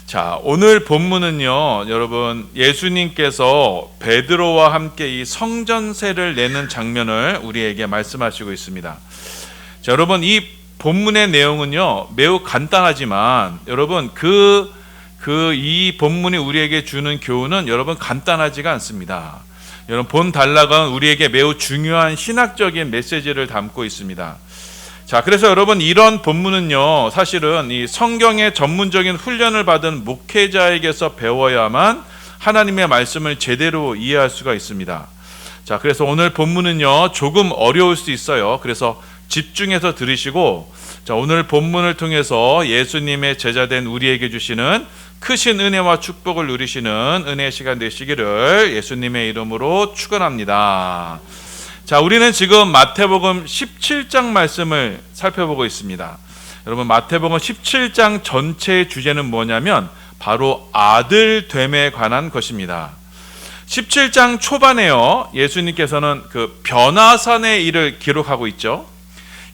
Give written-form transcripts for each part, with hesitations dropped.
자, 오늘 본문은요, 여러분, 예수님께서 베드로와 함께 이 성전세를 내는 장면을 우리에게 말씀하시고 있습니다. 자, 여러분, 이 본문의 내용은요, 매우 간단하지만, 여러분, 이 본문이 우리에게 주는 교훈은 여러분 간단하지가 않습니다. 여러분, 본 단락은 우리에게 매우 중요한 신학적인 메시지를 담고 있습니다. 자, 그래서 여러분, 이런 본문은요, 사실은 이 성경의 전문적인 훈련을 받은 목회자에게서 배워야만 하나님의 말씀을 제대로 이해할 수가 있습니다. 자, 그래서 오늘 본문은요, 조금 어려울 수 있어요. 그래서 집중해서 들으시고, 자, 오늘 본문을 통해서 예수님의 제자된 우리에게 주시는 크신 은혜와 축복을 누리시는 은혜의 시간 되시기를 예수님의 이름으로 축원합니다. 자, 우리는 지금 마태복음 17장 말씀을 살펴보고 있습니다. 여러분, 마태복음 17장 전체의 주제는 뭐냐면 바로 아들됨에 관한 것입니다. 17장 초반에요, 예수님께서는 그 변화산의 일을 기록하고 있죠.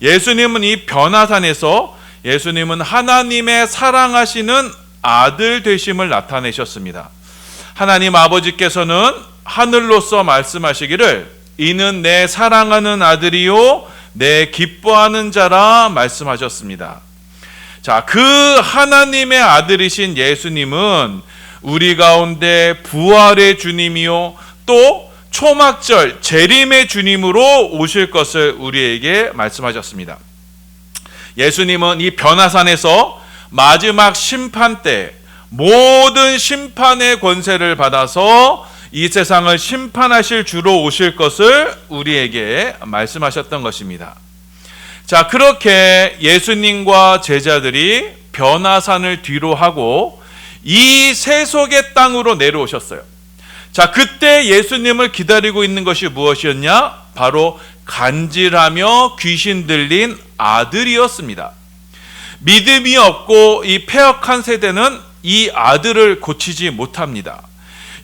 예수님은 이 변화산에서 예수님은 하나님의 사랑하시는 아들 되심을 나타내셨습니다. 하나님 아버지께서는 하늘로서 말씀하시기를 이는 내 사랑하는 아들이요 내 기뻐하는 자라 말씀하셨습니다. 자, 그 하나님의 아들이신 예수님은 우리 가운데 부활의 주님이요 또 초막절 재림의 주님으로 오실 것을 우리에게 말씀하셨습니다. 예수님은 이 변화산에서 마지막 심판 때 모든 심판의 권세를 받아서 이 세상을 심판하실 주로 오실 것을 우리에게 말씀하셨던 것입니다. 자, 그렇게 예수님과 제자들이 변화산을 뒤로 하고 이 세속의 땅으로 내려오셨어요. 자, 그때 예수님을 기다리고 있는 것이 무엇이었냐? 바로 간질하며 귀신 들린 아들이었습니다. 믿음이 없고 이 패역한 세대는 이 아들을 고치지 못합니다.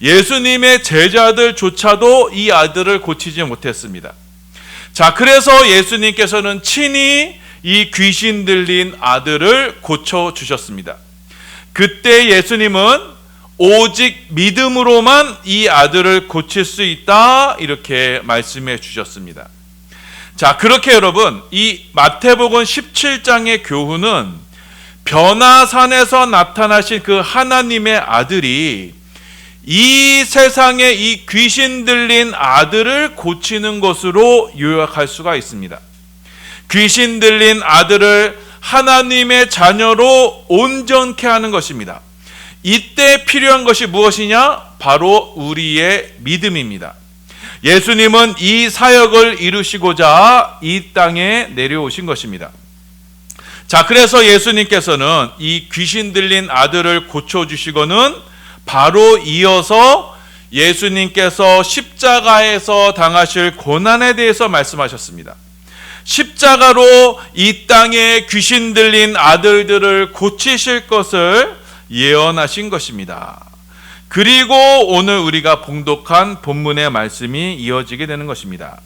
예수님의 제자들조차도 이 아들을 고치지 못했습니다. 자, 그래서 예수님께서는 친히 이 귀신 들린 아들을 고쳐주셨습니다. 그때 예수님은 오직 믿음으로만 이 아들을 고칠 수 있다, 이렇게 말씀해 주셨습니다. 자, 그렇게 여러분, 이 마태복음 17장의 교훈은 변화산에서 나타나신 그 하나님의 아들이 이 세상에 이 귀신 들린 아들을 고치는 것으로 요약할 수가 있습니다. 귀신 들린 아들을 하나님의 자녀로 온전케 하는 것입니다. 이때 필요한 것이 무엇이냐? 바로 우리의 믿음입니다. 예수님은 이 사역을 이루시고자 이 땅에 내려오신 것입니다. 자, 그래서 예수님께서는 이 귀신 들린 아들을 고쳐주시고는 바로 이어서 예수님께서 십자가에서 당하실 고난에 대해서 말씀하셨습니다. 십자가로 이 땅에 귀신 들린 아들들을 고치실 것을 예언하신 것입니다. 그리고 오늘 우리가 봉독한 본문의 말씀이 이어지게 되는 것입니다.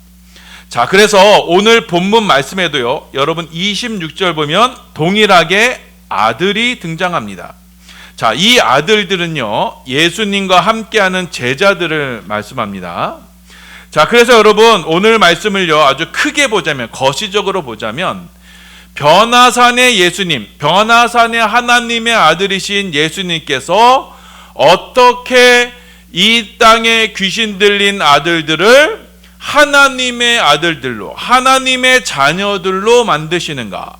자, 그래서 오늘 본문 말씀에도요, 여러분 26절 보면 동일하게 아들이 등장합니다. 자, 이 아들들은요, 예수님과 함께하는 제자들을 말씀합니다. 자, 그래서 여러분 오늘 말씀을요, 아주 크게 보자면, 거시적으로 보자면, 변화산의 예수님, 변화산의 하나님의 아들이신 예수님께서 어떻게 이 땅에 귀신 들린 아들들을 하나님의 아들들로, 하나님의 자녀들로 만드시는가?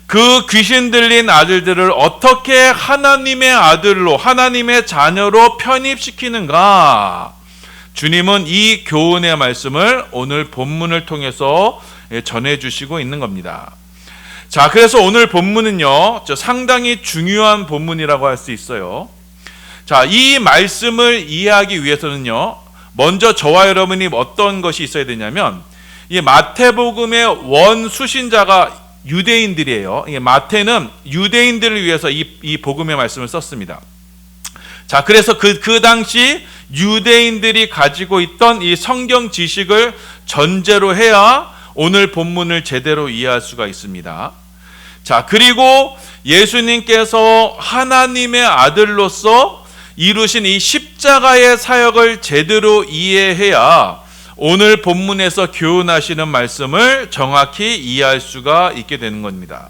그 귀신 들린 아들들을 어떻게 하나님의 아들로, 하나님의 자녀로 편입시키는가? 주님은 이 교훈의 말씀을 오늘 본문을 통해서 전해주시고 있는 겁니다. 자, 그래서 오늘 본문은요, 상당히 중요한 본문이라고 할 수 있어요. 자, 이 말씀을 이해하기 위해서는요, 먼저 저와 여러분이 어떤 것이 있어야 되냐면, 이 마태복음의 원수신자가 유대인들이에요. 마태는 유대인들을 위해서 이 복음의 말씀을 썼습니다. 자, 그래서 그 당시 유대인들이 가지고 있던 이 성경 지식을 전제로 해야 오늘 본문을 제대로 이해할 수가 있습니다. 자, 그리고 예수님께서 하나님의 아들로서 이루신 이 십자가의 사역을 제대로 이해해야 오늘 본문에서 교훈하시는 말씀을 정확히 이해할 수가 있게 되는 겁니다.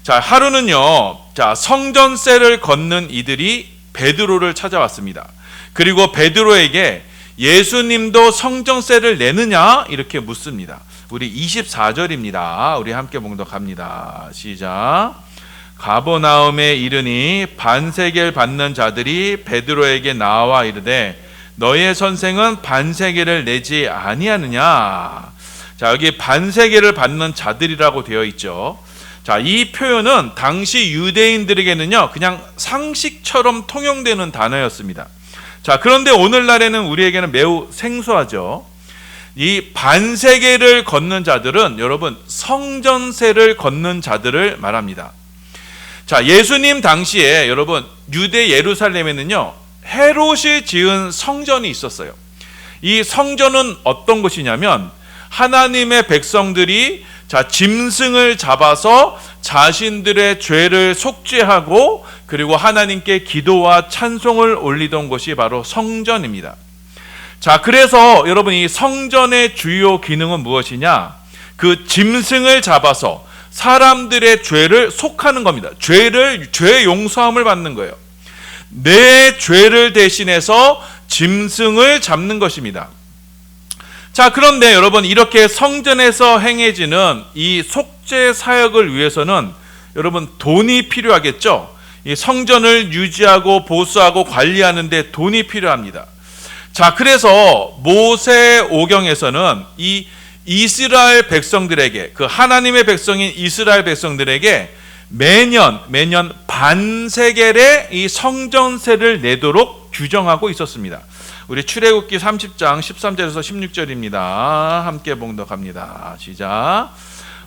자, 하루는요, 자, 성전세를 걷는 이들이 베드로를 찾아왔습니다. 그리고 베드로에게 예수님도 성전세를 내느냐? 이렇게 묻습니다. 우리 24절입니다. 우리 함께 봉독합니다. 시작. 가버나움에 이르니 반세겔 받는 자들이 베드로에게 나와 이르되 너의 선생은 반세겔을 내지 아니하느냐. 자, 여기 반세겔을 받는 자들이라고 되어 있죠. 자, 이 표현은 당시 유대인들에게는요, 그냥 상식처럼 통용되는 단어였습니다. 자, 그런데 오늘날에는 우리에게는 매우 생소하죠. 이 반세겔을 걷는 자들은 여러분 성전세를 걷는 자들을 말합니다. 자, 예수님 당시에 여러분 유대 예루살렘에는요, 헤롯이 지은 성전이 있었어요. 이 성전은 어떤 것이냐면 하나님의 백성들이 자, 짐승을 잡아서 자신들의 죄를 속죄하고 그리고 하나님께 기도와 찬송을 올리던 곳이 바로 성전입니다. 자, 그래서 여러분 이 성전의 주요 기능은 무엇이냐? 그 짐승을 잡아서 사람들의 죄를 속하는 겁니다. 죄 용서함을 받는 거예요. 내 죄를 대신해서 짐승을 잡는 것입니다. 자, 그런데 여러분 이렇게 성전에서 행해지는 이 속죄 사역을 위해서는 여러분 돈이 필요하겠죠. 이 성전을 유지하고 보수하고 관리하는 데 돈이 필요합니다. 자, 그래서 모세오경에서는 이 이스라엘 백성들에게, 그 하나님의 백성인 이스라엘 백성들에게 매년 반세겔의 이 성전세를 내도록 규정하고 있었습니다. 우리 출애굽기 30장 13절에서 16절입니다. 함께 봉독합니다. 시작.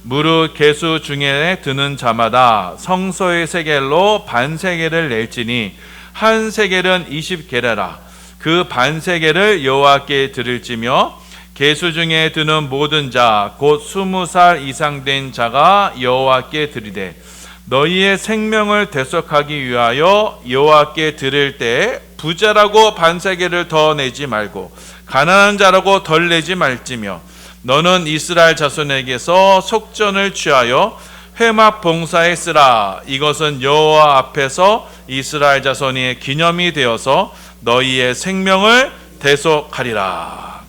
무릇 계수 중에 드는 자마다 성소의 세겔로 반세겔을 낼지니 한 세겔은 20게라라. 그 반세겔을 여호와께 드릴지며 계수 중에 드는 모든 자 곧 20살 이상 된 자가 여호와께 드리되 너희의 생명을 대속하기 위하여 여호와께 드릴 때 부자라고 반세겔을 더 내지 말고 가난한 자라고 덜 내지 말지며 너는 이스라엘 자손에게서 속전을 취하여 회막 봉사에 쓰라. 이것은 여호와 앞에서 이스라엘 자손의 기념이 되어서 너희의 생명을 대속하리라.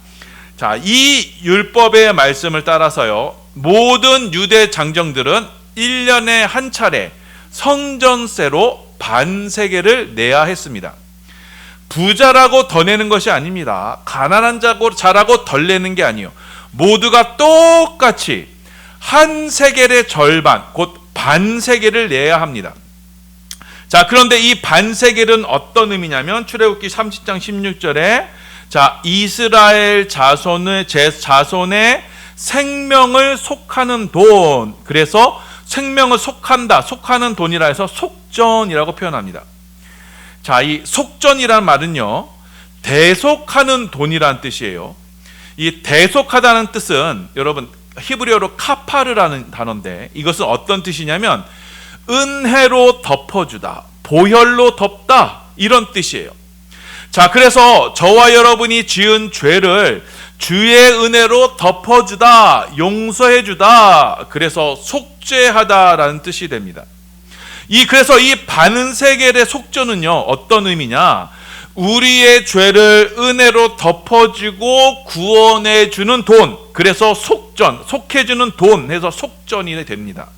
자, 이 율법의 말씀을 따라서요, 모든 유대 장정들은 1년에 한 차례 성전세로 반세겔을 내야 했습니다. 부자라고 더 내는 것이 아닙니다. 가난한 자라고 덜 내는 게 아니에요. 모두가 똑같이 한 세겔의 절반, 곧 반세겔을 내야 합니다. 자, 그런데 이 반세겔은 어떤 의미냐면 출애굽기 30장 16절에 자, 이스라엘 자손의 생명을 속하는 돈, 그래서 생명을 속하는 돈이라 해서 속전이라고 표현합니다. 자, 이 속전이란 말은요, 대속하는 돈이라는 뜻이에요. 이 대속하다는 뜻은 여러분 히브리어로 카파르라는 단어인데 이것은 어떤 뜻이냐면 은혜로 덮어주다, 보혈로 덮다, 이런 뜻이에요. 자, 그래서 저와 여러분이 지은 죄를 주의 은혜로 덮어주다, 용서해주다, 그래서 속죄하다라는 뜻이 됩니다. 그래서 이 반세겔의 속전은요, 어떤 의미냐? 우리의 죄를 은혜로 덮어주고 구원해주는 돈, 그래서 속전, 속해주는 돈 해서 속전이 됩니다.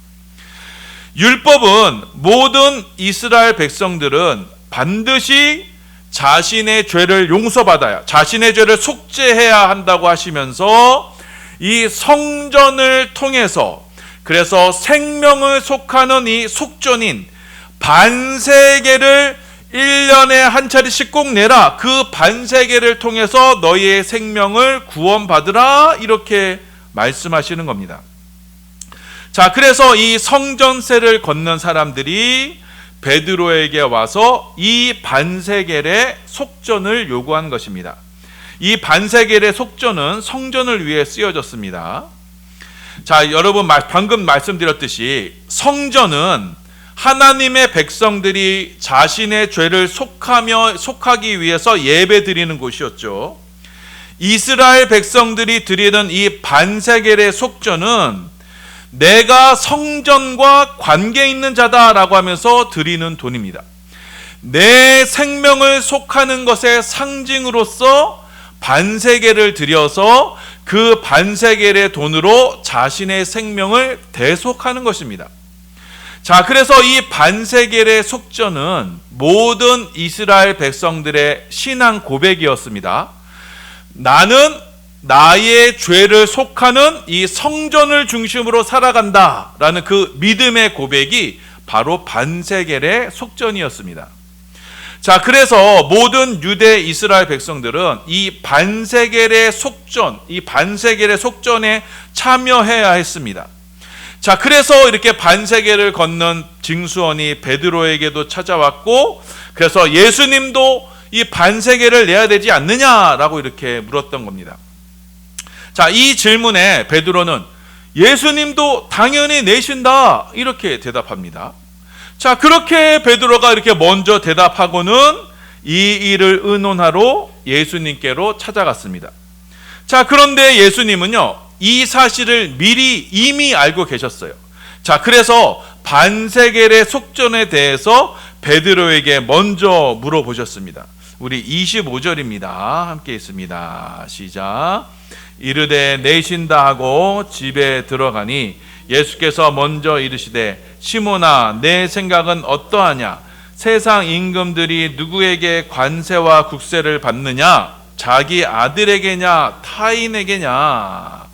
율법은 모든 이스라엘 백성들은 반드시 자신의 죄를 용서받아야, 자신의 죄를 속죄해야 한다고 하시면서 이 성전을 통해서 그래서 생명을 속하는 이 속전인 반세겔을 1년에 한 차례씩 꼭 내라. 그 반세겔을 통해서 너희의 생명을 구원받으라. 이렇게 말씀하시는 겁니다. 자, 그래서 이 성전세를 걷는 사람들이 베드로에게 와서 이 반세겔의 속전을 요구한 것입니다. 이 반세겔의 속전은 성전을 위해 쓰여졌습니다. 자, 여러분 방금 말씀드렸듯이 성전은 하나님의 백성들이 자신의 죄를 속하기 위해서 예배 드리는 곳이었죠. 이스라엘 백성들이 드리는 이 반세겔의 속전은 내가 성전과 관계 있는 자다라고 하면서 드리는 돈입니다. 내 생명을 속하는 것의 상징으로서 반세겔을 드려서 그 반세겔의 돈으로 자신의 생명을 대속하는 것입니다. 자, 그래서 이 반세겔의 속전은 모든 이스라엘 백성들의 신앙 고백이었습니다. 나는 나의 죄를 속하는 이 성전을 중심으로 살아간다라는 그 믿음의 고백이 바로 반세겔의 속전이었습니다. 자, 그래서 모든 유대 이스라엘 백성들은 이 반세겔의 속전에 참여해야 했습니다. 자, 그래서 이렇게 반세겔을 걷는 징수원이 베드로에게도 찾아왔고, 그래서 예수님도 이 반세겔을 내야 되지 않느냐라고 이렇게 물었던 겁니다. 자, 이 질문에 베드로는 예수님도 당연히 내신다 이렇게 대답합니다. 자, 그렇게 베드로가 이렇게 먼저 대답하고는 이 일을 의논하러 예수님께로 찾아갔습니다. 자, 그런데 예수님은요, 이 사실을 미리 이미 알고 계셨어요. 자, 그래서 반세겔의 속전에 대해서 베드로에게 먼저 물어보셨습니다. 우리 25절입니다. 함께 있습니다. 시작. 이르되 내신다 하고 집에 들어가니 예수께서 먼저 이르시되 시몬아, 내 생각은 어떠하냐? 세상 임금들이 누구에게 관세와 국세를 받느냐? 자기 아들에게냐 타인에게냐?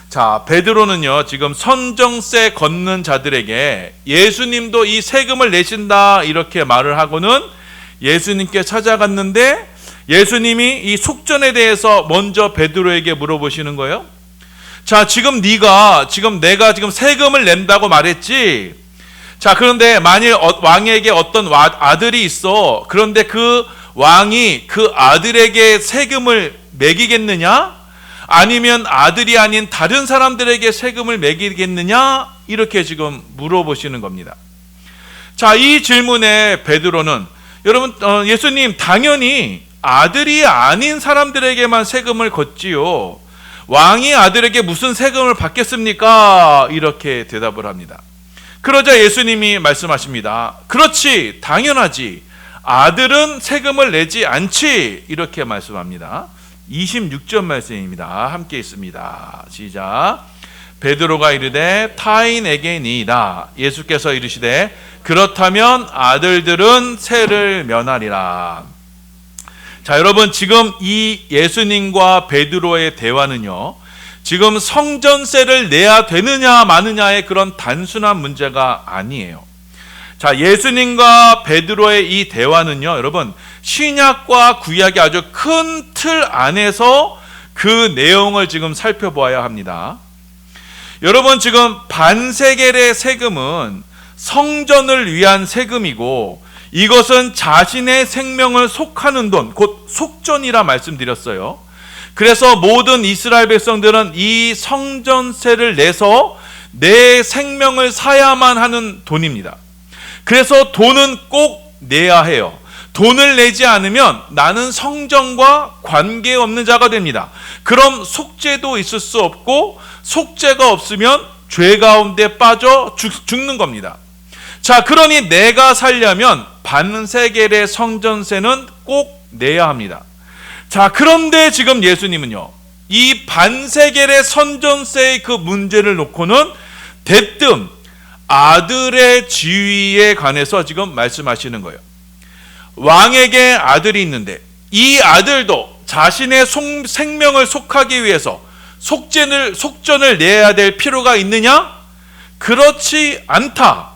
자, 베드로는요, 지금 선정세 걷는 자들에게 예수님도 이 세금을 내신다 이렇게 말을 하고는 예수님께 찾아갔는데 예수님이 이 속전에 대해서 먼저 베드로에게 물어보시는 거예요. 자, 지금 내가 세금을 낸다고 말했지. 자, 그런데 만일 왕에게 어떤 아들이 있어. 그런데 그 왕이 그 아들에게 세금을 매기겠느냐? 아니면 아들이 아닌 다른 사람들에게 세금을 매기겠느냐? 이렇게 지금 물어보시는 겁니다. 자, 이 질문에 베드로는 여러분, 예수님, 당연히 아들이 아닌 사람들에게만 세금을 걷지요. 왕이 아들에게 무슨 세금을 받겠습니까? 이렇게 대답을 합니다. 그러자 예수님이 말씀하십니다. 그렇지, 당연하지. 아들은 세금을 내지 않지. 이렇게 말씀합니다. 26절 말씀입니다. 함께 있습니다. 시작. 베드로가 이르되 타인에게니이다. 예수께서 이르시되 그렇다면 아들들은 세를 면하리라. 자, 여러분, 지금 이 예수님과 베드로의 대화는요, 지금 성전세를 내야 되느냐 마느냐의 그런 단순한 문제가 아니에요. 자, 예수님과 베드로의 이 대화는요, 여러분, 신약과 구약의 아주 큰 틀 안에서 그 내용을 지금 살펴보아야 합니다. 여러분, 지금 반세겔의 세금은 성전을 위한 세금이고 이것은 자신의 생명을 속하는 돈, 곧 속전이라 말씀드렸어요. 그래서 모든 이스라엘 백성들은 이 성전세를 내서 내 생명을 사야만 하는 돈입니다. 그래서 돈은 꼭 내야 해요. 돈을 내지 않으면 나는 성전과 관계없는 자가 됩니다. 그럼 속죄도 있을 수 없고 속죄가 없으면 죄 가운데 빠져 죽는 겁니다. 자, 그러니 내가 살려면 반세겔의 성전세는 꼭 내야 합니다. 자, 그런데 지금 예수님은요, 이 반세겔의 성전세의 그 문제를 놓고는 대뜸 아들의 지위에 관해서 지금 말씀하시는 거예요. 왕에게 아들이 있는데 이 아들도 자신의 생명을 속하기 위해서 속전을 내야 될 필요가 있느냐? 그렇지 않다.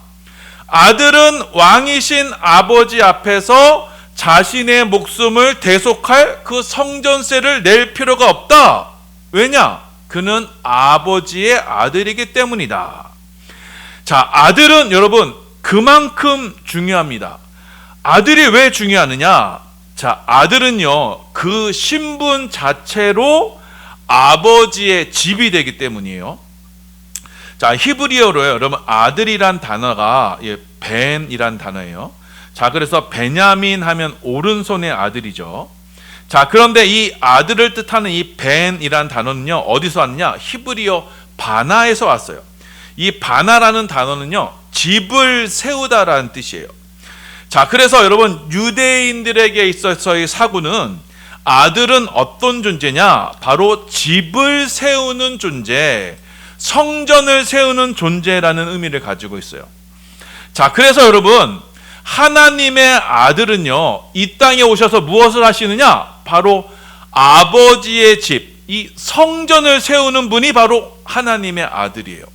아들은 왕이신 아버지 앞에서 자신의 목숨을 대속할 그 성전세를 낼 필요가 없다. 왜냐? 그는 아버지의 아들이기 때문이다. 자, 아들은 여러분 그만큼 중요합니다. 아들이 왜 중요하느냐? 자, 아들은요, 그 신분 자체로 아버지의 집이 되기 때문이에요. 자, 히브리어로요, 여러분, 아들이란 단어가 벤이란 단어예요. 자, 그래서 베냐민 하면 오른손의 아들이죠. 자, 그런데 이 아들을 뜻하는 이 벤이란 단어는요, 어디서 왔느냐? 히브리어 바나에서 왔어요. 이 바나라는 단어는요, 집을 세우다라는 뜻이에요. 자, 그래서 여러분, 유대인들에게 있어서의 사구는 아들은 어떤 존재냐? 바로 집을 세우는 존재, 성전을 세우는 존재라는 의미를 가지고 있어요. 자, 그래서 여러분, 하나님의 아들은요, 이 땅에 오셔서 무엇을 하시느냐? 바로 아버지의 집, 이 성전을 세우는 분이 바로 하나님의 아들이에요.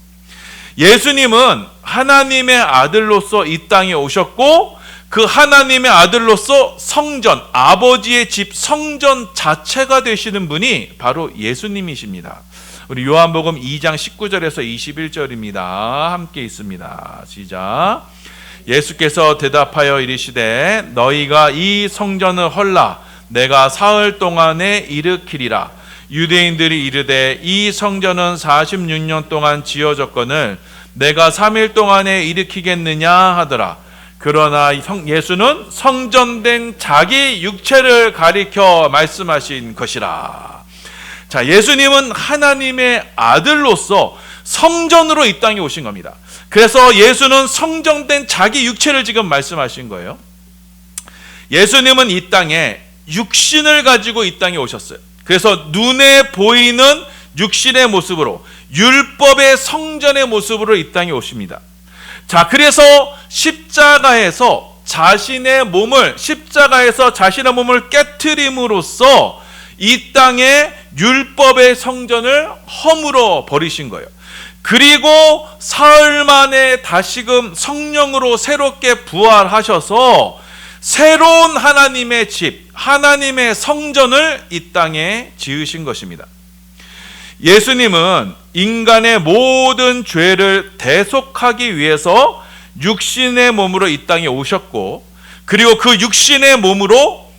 예수님은 하나님의 아들로서 이 땅에 오셨고, 그 하나님의 아들로서 성전, 아버지의 집 성전 자체가 되시는 분이 바로 예수님이십니다. 우리 요한복음 2장 19절에서 21절입니다. 함께 있습니다. 시작. 예수께서 대답하여 이르시되 너희가 이 성전을 헐라 내가 사흘 동안에 일으키리라. 유대인들이 이르되 이 성전은 46년 동안 지어졌거늘 내가 3일 동안에 일으키겠느냐 하더라. 그러나 예수는 성전된 자기 육체를 가리켜 말씀하신 것이라. 자, 예수님은 하나님의 아들로서 성전으로 이 땅에 오신 겁니다. 그래서 예수는 성전된 자기 육체를 지금 말씀하신 거예요. 예수님은 이 땅에 육신을 가지고 이 땅에 오셨어요. 그래서 눈에 보이는 육신의 모습으로, 율법의 성전의 모습으로 이 땅에 오십니다. 자, 그래서 십자가에서 자신의 몸을 깨트림으로써 이 땅에 율법의 성전을 허물어 버리신 거예요. 그리고 사흘 만에 다시금 성령으로 새롭게 부활하셔서 새로운 하나님의 집, 하나님의 성전을 이 땅에 지으신 것입니다. 예수님은 인간의 모든 죄를 대속하기 위해서 육신의 몸으로 이 땅에 오셨고, 그리고 그 육신의 몸으로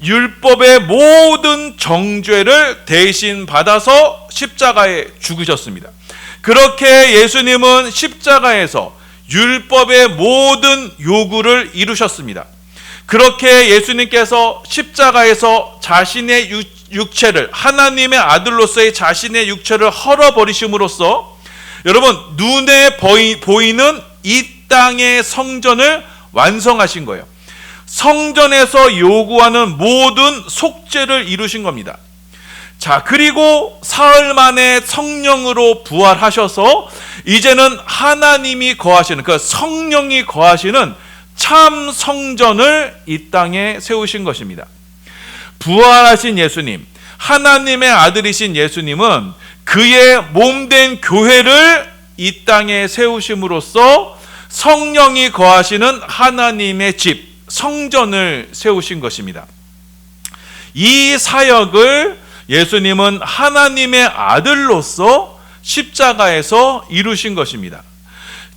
율법의 모든 정죄를 대신 받아서 십자가에 죽으셨습니다. 그렇게 예수님은 십자가에서 율법의 모든 요구를 이루셨습니다. 그렇게 예수님께서 십자가에서 자신의 육체를, 하나님의 아들로서의 자신의 육체를 헐어버리심으로써 여러분, 눈에 보이는 이 땅의 성전을 완성하신 거예요. 성전에서 요구하는 모든 속죄를 이루신 겁니다. 자, 그리고 사흘 만에 성령으로 부활하셔서 이제는 하나님이 거하시는, 그 성령이 거하시는 참 성전을 이 땅에 세우신 것입니다. 부활하신 예수님, 하나님의 아들이신 예수님은 그의 몸된 교회를 이 땅에 세우심으로써 성령이 거하시는 하나님의 집, 성전을 세우신 것입니다. 이 사역을 예수님은 하나님의 아들로서 십자가에서 이루신 것입니다.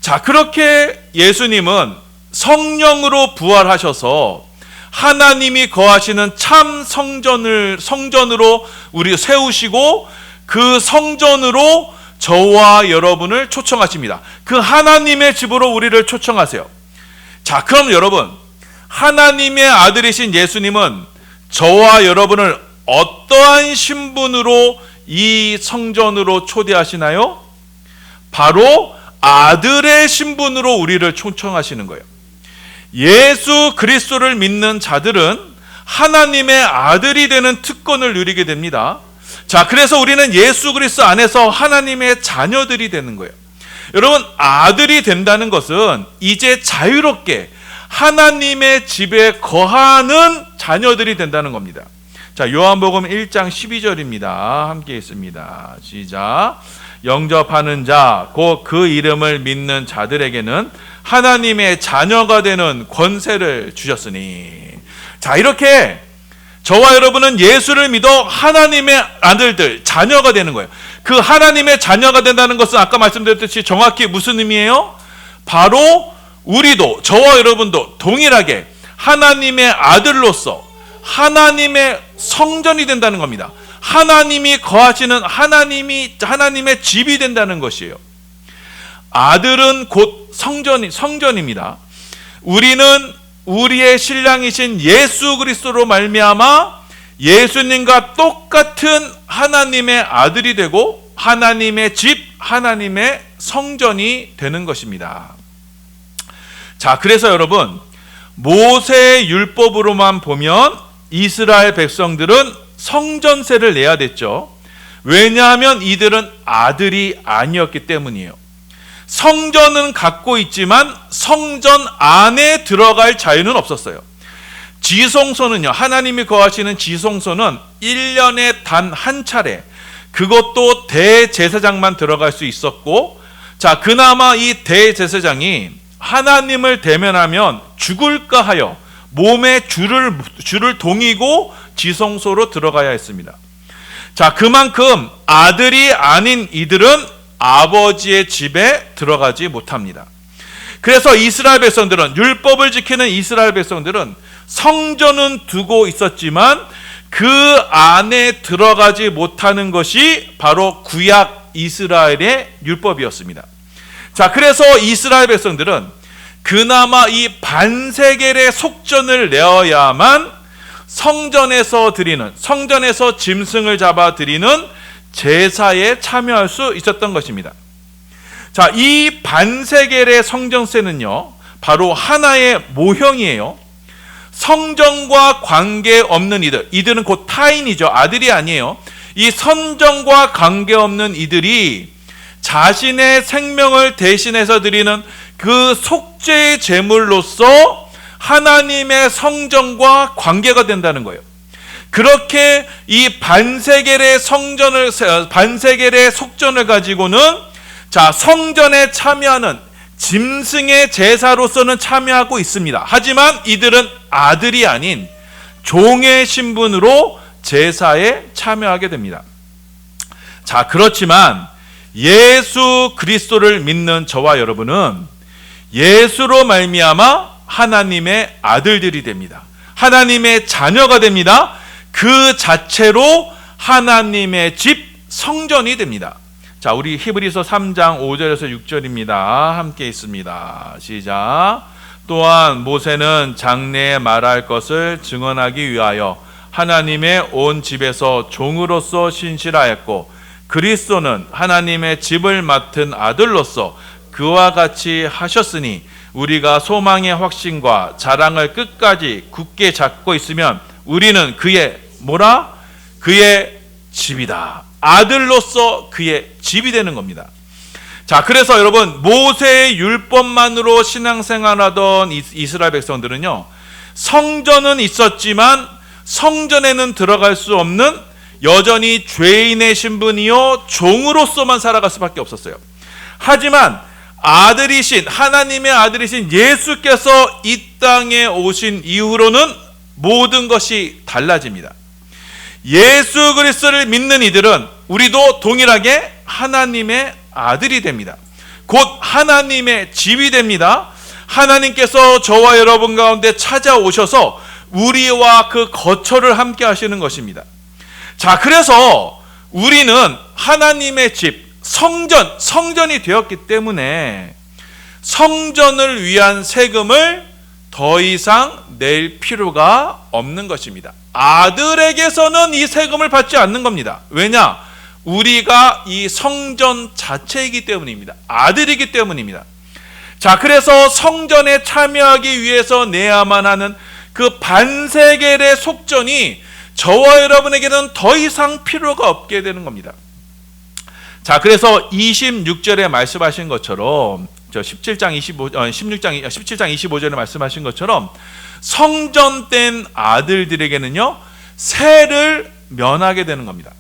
자, 그렇게 예수님은 성령으로 부활하셔서 하나님이 거하시는 참 성전으로 우리 세우시고, 그 성전으로 저와 여러분을 초청하십니다. 그 하나님의 집으로 우리를 초청하세요. 자, 그럼 여러분, 하나님의 아들이신 예수님은 저와 여러분을 어떠한 신분으로 이 성전으로 초대하시나요? 바로 아들의 신분으로 우리를 초청하시는 거예요. 예수 그리스도를 믿는 자들은 하나님의 아들이 되는 특권을 누리게 됩니다. 자, 그래서 우리는 예수 그리스도 안에서 하나님의 자녀들이 되는 거예요. 여러분, 아들이 된다는 것은 이제 자유롭게 하나님의 집에 거하는 자녀들이 된다는 겁니다. 자, 요한복음 1장 12절입니다. 함께 있습니다. 시작. 영접하는 자, 곧 그 이름을 믿는 자들에게는 하나님의 자녀가 되는 권세를 주셨으니. 자, 이렇게 저와 여러분은 예수를 믿어 하나님의 아들들, 자녀가 되는 거예요. 그 하나님의 자녀가 된다는 것은 아까 말씀드렸듯이 정확히 무슨 의미예요? 바로 우리도, 저와 여러분도 동일하게 하나님의 아들로서 하나님의 성전이 된다는 겁니다. 하나님이 거하시는 하나님의 집이 된다는 것이에요. 아들은 곧 성전입니다. 우리는 우리의 신랑이신 예수 그리스도로 말미암아 예수님과 똑같은 하나님의 아들이 되고 하나님의 집, 하나님의 성전이 되는 것입니다. 자, 그래서 여러분, 모세의 율법으로만 보면 이스라엘 백성들은 성전세를 내야 됐죠. 왜냐하면 이들은 아들이 아니었기 때문이에요. 성전은 갖고 있지만 성전 안에 들어갈 자유는 없었어요. 지성소는요, 하나님이 거하시는 지성소는 1년에 단 한 차례, 그것도 대제사장만 들어갈 수 있었고, 자, 그나마 이 대제사장이 하나님을 대면하면 죽을까 하여 몸에 줄을 동이고 지성소로 들어가야 했습니다. 자, 그만큼 아들이 아닌 이들은 아버지의 집에 들어가지 못합니다. 그래서 이스라엘 백성들은, 율법을 지키는 이스라엘 백성들은 성전은 두고 있었지만 그 안에 들어가지 못하는 것이 바로 구약 이스라엘의 율법이었습니다. 자, 그래서 이스라엘 백성들은 그나마 이 반세겔의 속전을 내어야만 성전에서 짐승을 잡아 드리는 제사에 참여할 수 있었던 것입니다. 자, 이 반세겔의 성전세는요, 바로 하나의 모형이에요. 성전과 관계없는 이들은 곧 타인이죠. 아들이 아니에요. 이 성전과 관계없는 이들이 자신의 생명을 대신해서 드리는 그 속죄의 제물로서 하나님의 성전과 관계가 된다는 거예요. 그렇게 이 반세겔의 속전을 가지고는, 자, 성전에 참여하는 짐승의 제사로서는 참여하고 있습니다. 하지만 이들은 아들이 아닌 종의 신분으로 제사에 참여하게 됩니다. 자, 그렇지만 예수 그리스도를 믿는 저와 여러분은 예수로 말미암아 하나님의 아들들이 됩니다. 하나님의 자녀가 됩니다. 그 자체로 하나님의 집, 성전이 됩니다. 자, 우리 히브리서 3장 5절에서 6절입니다. 함께 있습니다. 시작. 또한 모세는 장래에 말할 것을 증언하기 위하여 하나님의 온 집에서 종으로서 신실하였고, 그리스도는 하나님의 집을 맡은 아들로서 그와 같이 하셨으니, 우리가 소망의 확신과 자랑을 끝까지 굳게 잡고 있으면 우리는 그의 그의 집이다. 아들로서 그의 집이 되는 겁니다. 자, 그래서 여러분, 모세의 율법만으로 신앙생활하던 이스라엘 백성들은요, 성전은 있었지만 성전에는 들어갈 수 없는 여전히 죄인의 신분이요 종으로서만 살아갈 수밖에 없었어요. 하지만 하나님의 아들이신 예수께서 이 땅에 오신 이후로는 모든 것이 달라집니다. 예수 그리스도를 믿는 이들은 우리도 동일하게 하나님의 아들이 됩니다. 곧 하나님의 집이 됩니다. 하나님께서 저와 여러분 가운데 찾아오셔서 우리와 그 거처를 함께 하시는 것입니다. 자, 그래서 우리는 하나님의 집, 성전이 되었기 때문에 성전을 위한 세금을 더 이상 낼 필요가 없는 것입니다. 아들에게서는 이 세금을 받지 않는 겁니다. 왜냐? 우리가 이 성전 자체이기 때문입니다. 아들이기 때문입니다. 자, 그래서 성전에 참여하기 위해서 내야만 하는 그 반세겔의 속전이 저와 여러분에게는 더 이상 필요가 없게 되는 겁니다. 자, 그래서 26절에 말씀하신 것처럼, 17장 25절에 말씀하신 것처럼 성전된 아들들에게는요, 세를 면하게 되는 겁니다.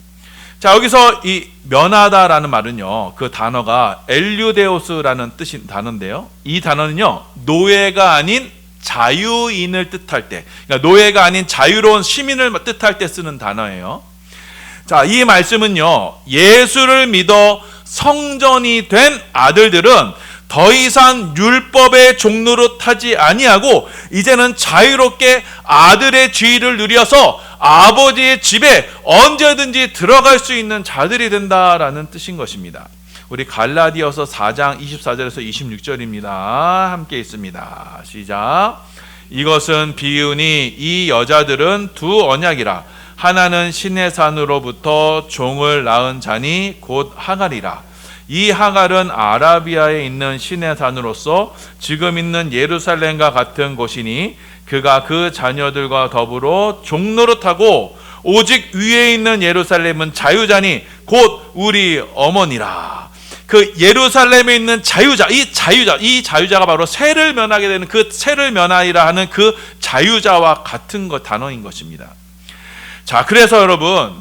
자, 여기서 이 면하다라는 말은요, 그 단어가 엘류데오스라는 뜻인 단어인데요, 이 단어는요, 노예가 아닌 자유인을 뜻할 때, 그러니까 노예가 아닌 자유로운 시민을 뜻할 때 쓰는 단어예요. 자, 이 말씀은요, 예수를 믿어 성전이 된 아들들은 더 이상 율법의 종로로 타지 아니하고 이제는 자유롭게 아들의 지위를 누려서 아버지의 집에 언제든지 들어갈 수 있는 자들이 된다라는 뜻인 것입니다. 우리 갈라디아서 4장 24절에서 26절입니다. 함께 있습니다. 시작. 이것은 비유니 이 여자들은 두 언약이라. 하나는 신의 산으로부터 종을 낳은 자니 곧 하갈이라. 이 하갈은 아라비아에 있는 신의 산으로서 지금 있는 예루살렘과 같은 곳이니 그가 그 자녀들과 더불어 종노릇하고 오직 위에 있는 예루살렘은 자유자니 곧 우리 어머니라. 그 예루살렘에 있는 자유자, 이 자유자가 바로 세를 면하게 되는 그 세를 면하리라 하는 그 자유자와 같은 단어인 것입니다. 자, 그래서 여러분,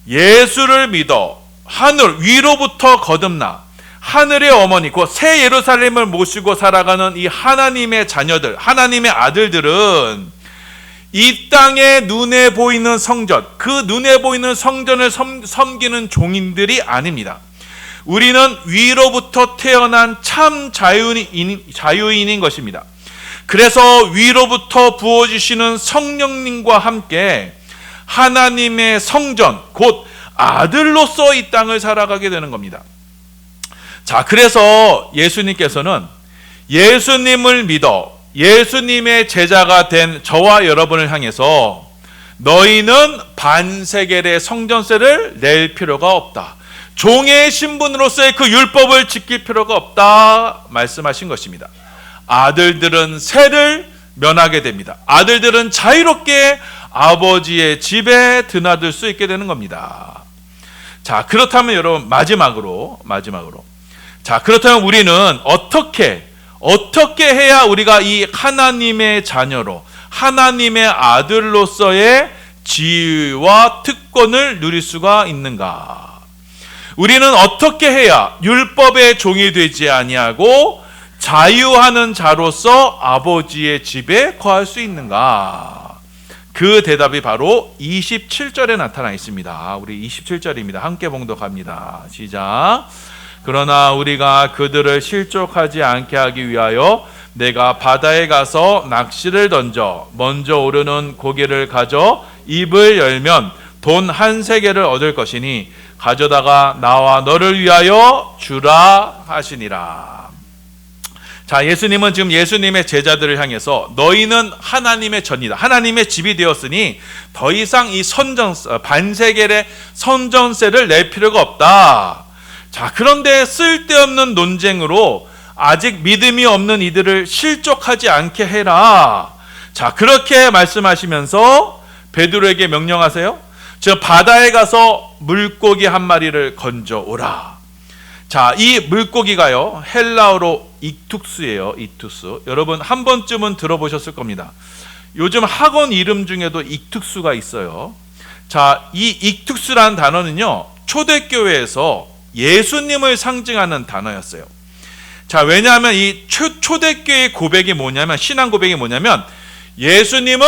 예수를 믿어 하늘 위로부터 거듭나 하늘의 어머니, 그 새 예루살렘을 모시고 살아가는 이 하나님의 자녀들, 하나님의 아들들은 이 땅에 눈에 보이는 성전, 그 눈에 보이는 성전을 섬기는 종인들이 아닙니다. 우리는 위로부터 태어난 참 자유인인 것입니다. 그래서 위로부터 부어주시는 성령님과 함께 하나님의 성전, 곧 아들로서 이 땅을 살아가게 되는 겁니다. 자, 그래서 예수님께서는 예수님을 믿어 예수님의 제자가 된 저와 여러분을 향해서 너희는 반세겔의 성전세를 낼 필요가 없다. 종의 신분으로서의 그 율법을 지킬 필요가 없다 말씀하신 것입니다. 아들들은 세를 면하게 됩니다. 아들들은 자유롭게 아버지의 집에 드나들 수 있게 되는 겁니다. 자, 그렇다면 여러분 마지막으로 자, 그렇다면 우리는 어떻게 해야 우리가 이 하나님의 자녀로 하나님의 아들로서의 지위와 특권을 누릴 수가 있는가? 우리는 어떻게 해야 율법의 종이 되지 아니하고 자유하는 자로서 아버지의 집에 거할 수 있는가? 그 대답이 바로 27절에 나타나 있습니다. 우리 27절입니다. 함께 봉독합니다. 시작. 그러나 우리가 그들을 실족하지 않게 하기 위하여 내가 바다에 가서 낚시를 던져 먼저 오르는 고기를 가져 입을 열면 돈 한 세겔을 얻을 것이니 가져다가 나와 너를 위하여 주라 하시니라. 자, 예수님은 지금 예수님의 제자들을 향해서 너희는 하나님의 전이다. 하나님의 집이 되었으니 더 이상 이 반세겔의 선전세를 낼 필요가 없다. 자, 그런데 쓸데없는 논쟁으로 아직 믿음이 없는 이들을 실족하지 않게 해라. 자, 그렇게 말씀하시면서 베드로에게 명령하세요. 저 바다에 가서 물고기 한 마리를 건져 오라. 자, 이 물고기가요, 헬라어로 익투스예요. 익투스. 여러분 한 번쯤은 들어보셨을 겁니다. 요즘 학원 이름 중에도 익투스가 있어요. 자, 이 익투스라는 단어는요, 초대교회에서 예수님을 상징하는 단어였어요. 자, 왜냐하면 이 초대교회의 고백이 뭐냐면, 신앙 고백이 뭐냐면, 예수님은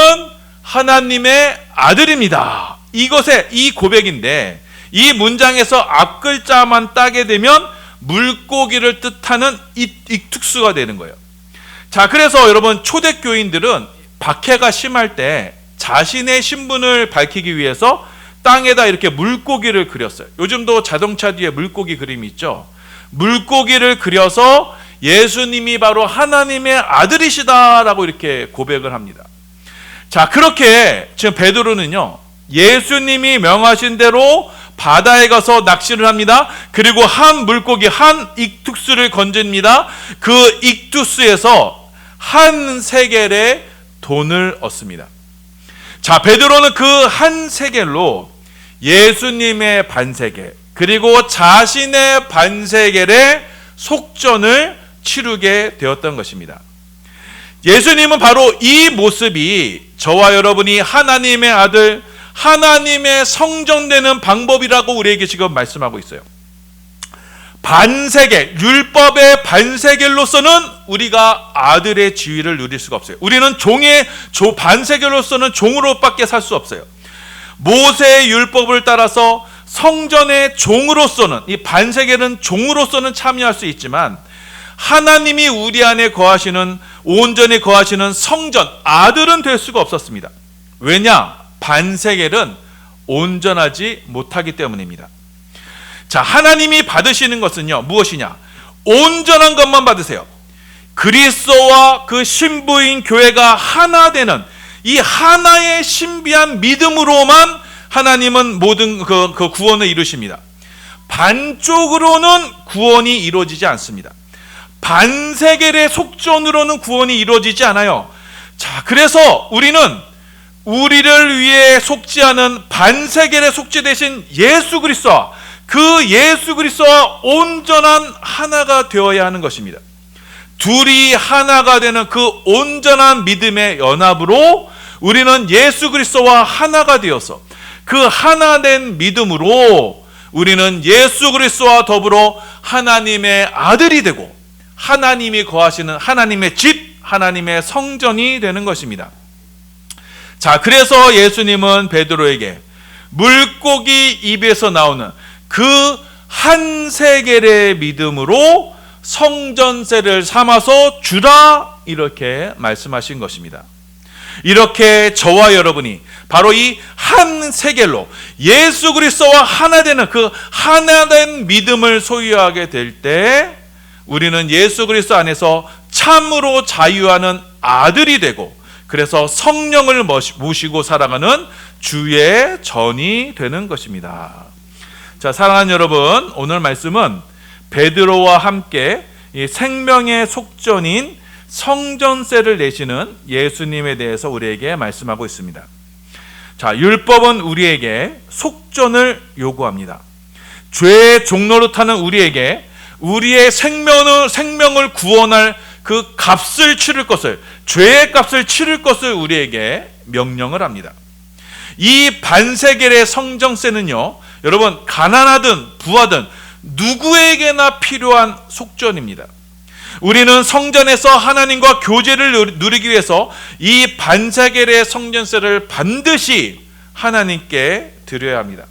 하나님의 아들입니다. 이것의 이 고백인데, 이 문장에서 앞글자만 따게 되면 물고기를 뜻하는 익투스가 되는 거예요. 자, 그래서 여러분 초대교인들은 박해가 심할 때 자신의 신분을 밝히기 위해서 땅에다 이렇게 물고기를 그렸어요. 요즘도 자동차 뒤에 물고기 그림이 있죠. 물고기를 그려서 예수님이 바로 하나님의 아들이시다라고 이렇게 고백을 합니다. 자, 그렇게 지금 베드로는요, 예수님이 명하신 대로 바다에 가서 낚시를 합니다. 그리고 한 물고기, 한 익투스를 건집니다. 그 익투스에서 한 세겔의 돈을 얻습니다. 자, 베드로는 그 한 세겔로 예수님의 반세겔, 그리고 자신의 반세겔의 속전을 치르게 되었던 것입니다. 예수님은 바로 이 모습이 저와 여러분이 하나님의 아들, 하나님의 성전되는 방법이라고 우리에게 지금 말씀하고 있어요. 반세겔, 율법의 반세겔로서는 우리가 아들의 지위를 누릴 수가 없어요. 우리는 반세겔로서는 종으로밖에 살 수 없어요. 모세의 율법을 따라서 성전의 종으로서는, 이 반세겔은 종으로서는 참여할 수 있지만, 하나님이 우리 안에 거하시는, 온전히 거하시는 성전, 아들은 될 수가 없었습니다. 왜냐? 반세겔은 온전하지 못하기 때문입니다. 자, 하나님이 받으시는 것은요, 무엇이냐? 온전한 것만 받으세요. 그리스도와 그 신부인 교회가 하나 되는 이 하나의 신비한 믿음으로만 하나님은 모든 그 구원을 이루십니다. 반쪽으로는 구원이 이루어지지 않습니다. 반세겔의 속전으로는 구원이 이루어지지 않아요. 자, 그래서 우리는 우리를 위해 속지 않은 반세겔의 속죄 대신 예수 그리스도와 그 예수 그리스도와 온전한 하나가 되어야 하는 것입니다. 둘이 하나가 되는 그 온전한 믿음의 연합으로 우리는 예수 그리스도와 하나가 되어서 그 하나된 믿음으로 우리는 예수 그리스도와 더불어 하나님의 아들이 되고 하나님이 거하시는 하나님의 집, 하나님의 성전이 되는 것입니다. 자, 그래서 예수님은 베드로에게 물고기 입에서 나오는 그 한 세겔의 믿음으로 성전세를 삼아서 주라, 이렇게 말씀하신 것입니다. 이렇게 저와 여러분이 바로 이 한 세겔로 예수 그리스도와 하나 되는 그 하나된 믿음을 소유하게 될 때 우리는 예수 그리스도 안에서 참으로 자유하는 아들이 되고, 그래서 성령을 모시고 살아가는 주의 전이 되는 것입니다. 자, 사랑하는 여러분, 오늘 말씀은 베드로와 함께 이 생명의 속전인 성전세를 내시는 예수님에 대해서 우리에게 말씀하고 있습니다. 자, 율법은 우리에게 속전을 요구합니다. 죄의 종로로 타는 우리에게 우리의 생명을 구원할 그 값을 치를 것을, 죄의 값을 치를 것을 우리에게 명령을 합니다. 이 반세겔의 성전세는요, 여러분, 가난하든 부하든 누구에게나 필요한 속전입니다. 우리는 성전에서 하나님과 교제를 누리기 위해서 이 반세겔의 성전세를 반드시 하나님께 드려야 합니다.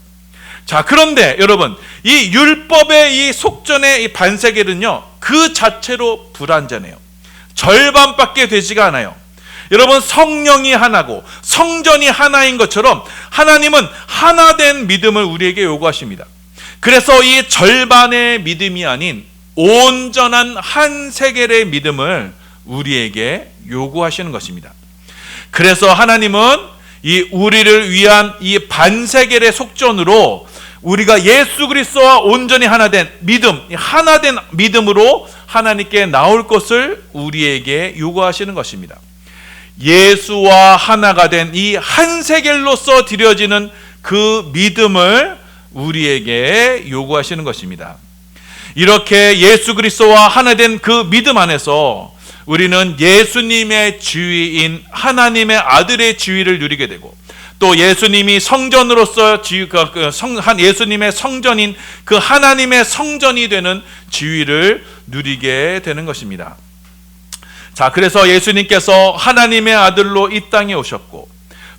자, 그런데 여러분, 이 율법의 이 속전의 이 반세겔은요, 그 자체로 불완전해요. 절반밖에 되지가 않아요. 여러분, 성령이 하나고 성전이 하나인 것처럼 하나님은 하나된 믿음을 우리에게 요구하십니다. 그래서 이 절반의 믿음이 아닌 온전한 한 세겔의 믿음을 우리에게 요구하시는 것입니다. 그래서 하나님은 이 우리를 위한 이 반세겔의 속전으로 우리가 예수 그리스도와 온전히 하나된 믿음, 하나된 믿음으로 하나님께 나올 것을 우리에게 요구하시는 것입니다. 예수와 하나가 된 이 한 세겔로서 드려지는 그 믿음을 우리에게 요구하시는 것입니다. 이렇게 예수 그리스도와 하나 된 그 믿음 안에서 우리는 예수님의 지위인 하나님의 아들의 지위를 누리게 되고, 또 예수님이 성전으로서 예수님의 성전인 그 하나님의 성전이 되는 지위를 누리게 되는 것입니다. 자, 그래서 예수님께서 하나님의 아들로 이 땅에 오셨고,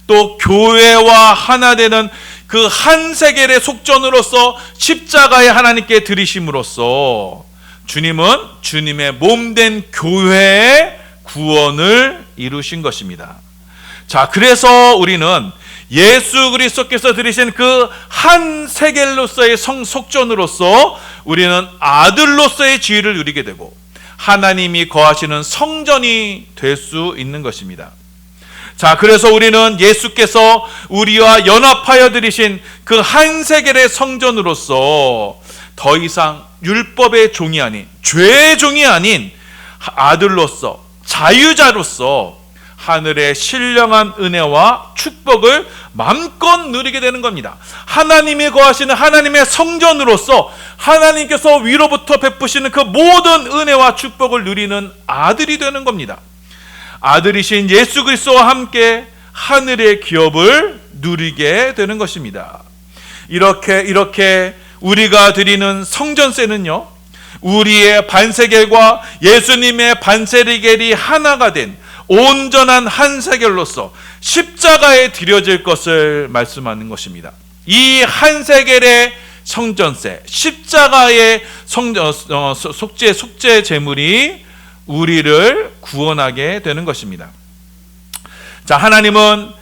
또 교회와 하나 되는 그 한 세겔의 속전으로서 십자가에 하나님께 드리심으로써 주님은 주님의 몸된 교회의 구원을 이루신 것입니다. 자, 그래서 우리는 예수 그리스도께서 드리신 그 한 세겔로서의 속전으로서 우리는 아들로서의 지위를 누리게 되고 하나님이 거하시는 성전이 될 수 있는 것입니다. 자, 그래서 우리는 예수께서 우리와 연합하여 드리신 그 한 세겔의 성전으로서 더 이상 율법의 종이 아닌, 죄의 종이 아닌 아들로서, 자유자로서 하늘의 신령한 은혜와 축복을 마음껏 누리게 되는 겁니다. 하나님이 거하시는 하나님의 성전으로서 하나님께서 위로부터 베푸시는 그 모든 은혜와 축복을 누리는 아들이 되는 겁니다. 아들이신 예수 그리스도와 함께 하늘의 기업을 누리게 되는 것입니다. 이렇게 우리가 드리는 성전세는요, 우리의 반세겔과 예수님의 반세겔이 하나가 된 온전한 한 세겔로서 십자가에 드려질 것을 말씀하는 것입니다. 이 한 세겔의 성전세, 십자가의 속죄 제물이 우리를 구원하게 되는 것입니다. 자, 하나님은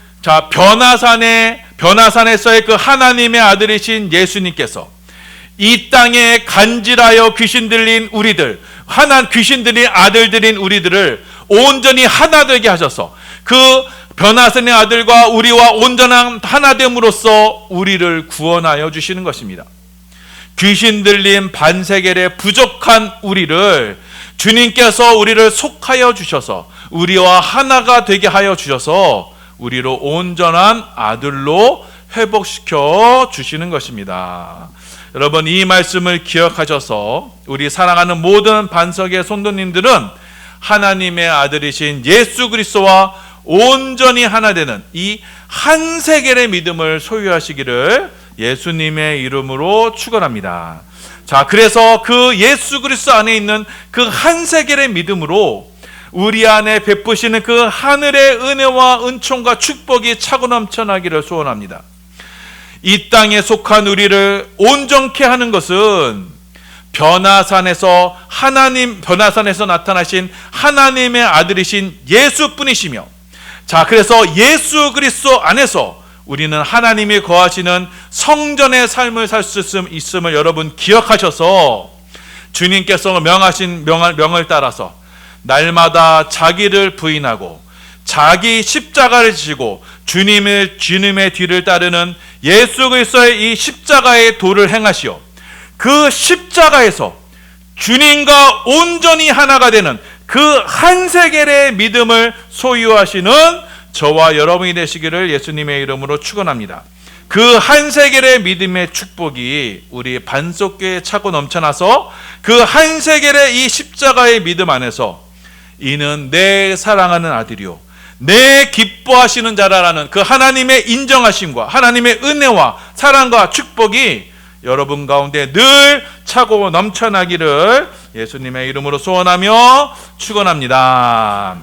변화산에서의 그 하나님의 아들이신 예수님께서 이 땅에 간질하여 귀신 들린 우리들, 귀신 들린 아들들인 우리들을 온전히 하나 되게 하셔서 그 변화선의 아들과 우리와 온전한 하나됨으로써 우리를 구원하여 주시는 것입니다. 귀신 들린 반세겔의 부족한 우리를 주님께서 우리를 속하여 주셔서 우리와 하나가 되게 하여 주셔서 우리로 온전한 아들로 회복시켜 주시는 것입니다. 여러분, 이 말씀을 기억하셔서 우리 사랑하는 모든 반석의 성도님들은 하나님의 아들이신 예수 그리스도와 온전히 하나 되는 이 한세겔의 믿음을 소유하시기를 예수님의 이름으로 축원합니다. 자, 그래서 그 예수 그리스도 안에 있는 그 한세겔의 믿음으로 우리 안에 베푸시는 그 하늘의 은혜와 은총과 축복이 차고 넘쳐나기를 소원합니다. 이 땅에 속한 우리를 온전케 하는 것은 변화산에서 나타나신 하나님의 아들이신 예수뿐이시며, 자, 그래서 예수 그리스도 안에서 우리는 하나님이 거하시는 성전의 삶을 살 수 있음을 여러분 기억하셔서 주님께서 명하신 명을 따라서 날마다 자기를 부인하고 자기 십자가를 지고 주님의 뒤를 따르는 예수 그리스도의 이 십자가의 도를 행하시오. 그 십자가에서 주님과 온전히 하나가 되는 그 한세겔의 믿음을 소유하시는 저와 여러분이 되시기를 예수님의 이름으로 축원합니다. 그 한세겔의 믿음의 축복이 우리 반석교회에 차고 넘쳐나서 그 한세겔의 이 십자가의 믿음 안에서 이는 내 사랑하는 아들이요 내 기뻐하시는 자라라는 그 하나님의 인정하심과 하나님의 은혜와 사랑과 축복이 여러분 가운데 늘 차고 넘쳐나기를 예수님의 이름으로 소원하며 축원합니다.